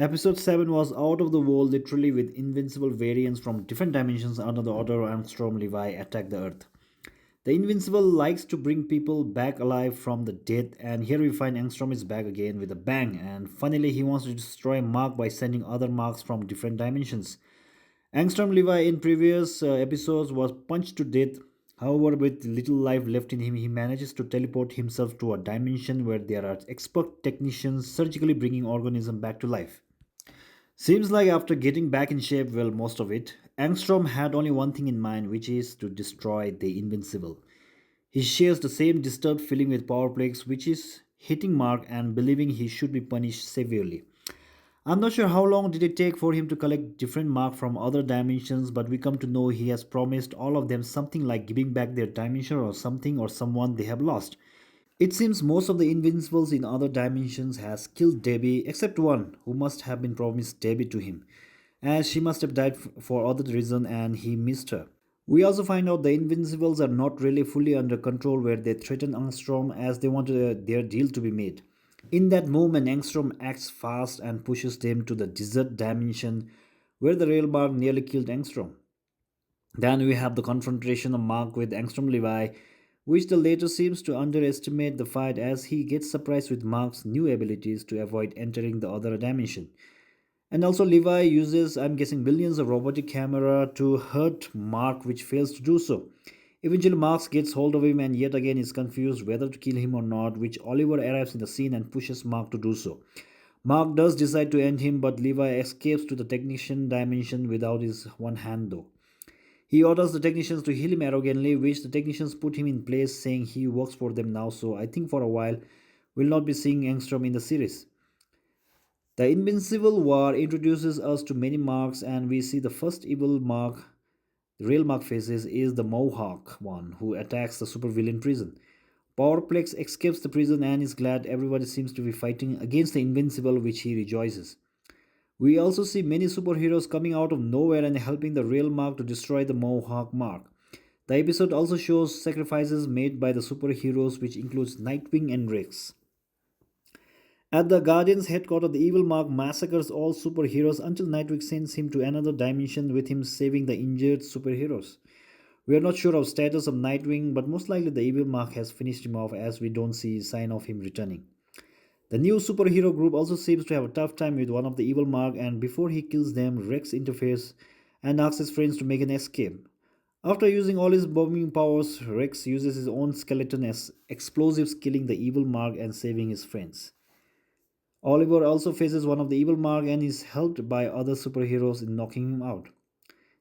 Episode 7 was out of the world literally with invincible variants from different dimensions under the order Angstrom Levy attack the Earth. The Invincible likes to bring people back alive from the dead, and here we find Angstrom is back again with a bang, and funnily he wants to destroy Mark by sending other Marks from different dimensions. Angstrom Levi in previous episodes was punched to death. However, with little life left in him, he manages to teleport himself to a dimension where there are expert technicians surgically bringing organism back to life. Seems like after getting back in shape, well, most of it, Angstrom had only one thing in mind, which is to destroy the Invincible. He shares the same disturbed feeling with Powerplex, which is hitting Mark and believing he should be punished severely. I'm not sure how long did it take for him to collect different Mark from other dimensions, but we come to know he has promised all of them something like giving back their dimension or something or someone they have lost. It seems most of the Invincibles in other dimensions has killed Debbie, except one, who must have been promised Debbie to him, as she must have died for other reason and he missed her. We also find out the Invincibles are not really fully under control where they threaten Angstrom as they want their deal to be made. In that moment, Angstrom acts fast and pushes them to the desert dimension where the railbar nearly killed Angstrom. Then we have the confrontation of Mark with Angstrom Levi, which the latter seems to underestimate the fight as he gets surprised with Mark's new abilities to avoid entering the other dimension. And also Levi uses, I'm guessing, billions of robotic camera to hurt Mark, which fails to do so. Eventually Mark gets hold of him and yet again is confused whether to kill him or not, which Oliver arrives in the scene and pushes Mark to do so. Mark does decide to end him, but Levi escapes to the technician dimension without his one hand though. He orders the technicians to heal him arrogantly, which the technicians put him in place, saying he works for them now, so I think for a while we'll not be seeing Angstrom in the series. The Invincible War introduces us to many marks, and we see the first evil mark the real Mark faces is the Mohawk one, who attacks the supervillain prison. Powerplex escapes the prison and is glad everybody seems to be fighting against the Invincible, which he rejoices. We also see many superheroes coming out of nowhere and helping the real Mark to destroy the Mohawk Mark. The episode also shows sacrifices made by the superheroes, which includes Nightwing and Rex. At the Guardians' headquarters, the evil Mark massacres all superheroes until Nightwing sends him to another dimension with him saving the injured superheroes. We are not sure of status of Nightwing, but most likely the evil Mark has finished him off as we don't see sign of him returning. The new superhero group also seems to have a tough time with one of the evil Mark, and before he kills them, Rex interferes and asks his friends to make an escape. After using all his bombing powers, Rex uses his own skeleton as explosives, killing the evil Mark and saving his friends. Oliver also faces one of the evil Mark and is helped by other superheroes in knocking him out.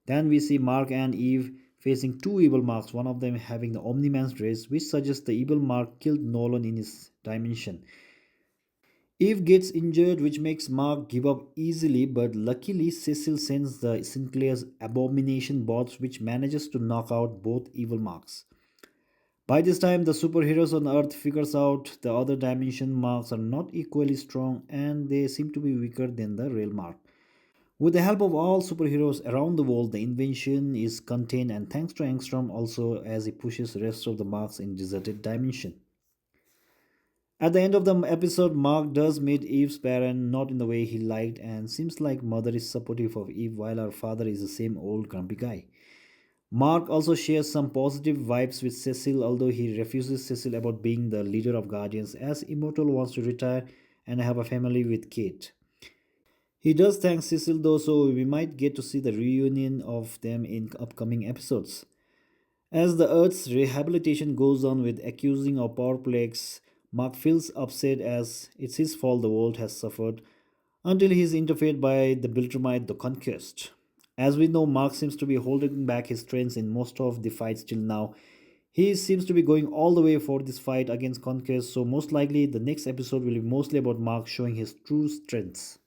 Then we see Mark and Eve facing two evil Marks, one of them having the Omni-Man's race, which suggests the evil Mark killed Nolan in his dimension. Eve gets injured, which makes Mark give up easily, but luckily Cecil sends the Sinclair's abomination bots, which manages to knock out both evil Marks. By this time, the superheroes on Earth figures out the other dimension Marks are not equally strong and they seem to be weaker than the real Mark. With the help of all superheroes around the world, the invention is contained, and thanks to Angstrom also as he pushes the rest of the Marks in deserted dimension. At the end of the episode, Mark does meet Eve's parent, not in the way he liked, and seems like mother is supportive of Eve while her father is the same old grumpy guy. Mark also shares some positive vibes with Cecil, although he refuses Cecil about being the leader of Guardians, as Immortal wants to retire and have a family with Kate. He does thank Cecil though, so we might get to see the reunion of them in upcoming episodes. As the Earth's rehabilitation goes on with accusing of Powerplex, Mark feels upset as it's his fault the world has suffered until he is interfered by the Biltramite the Conquest. As we know, Mark seems to be holding back his strength in most of the fights till now. He seems to be going all the way for this fight against Conquest, so most likely the next episode will be mostly about Mark showing his true strengths.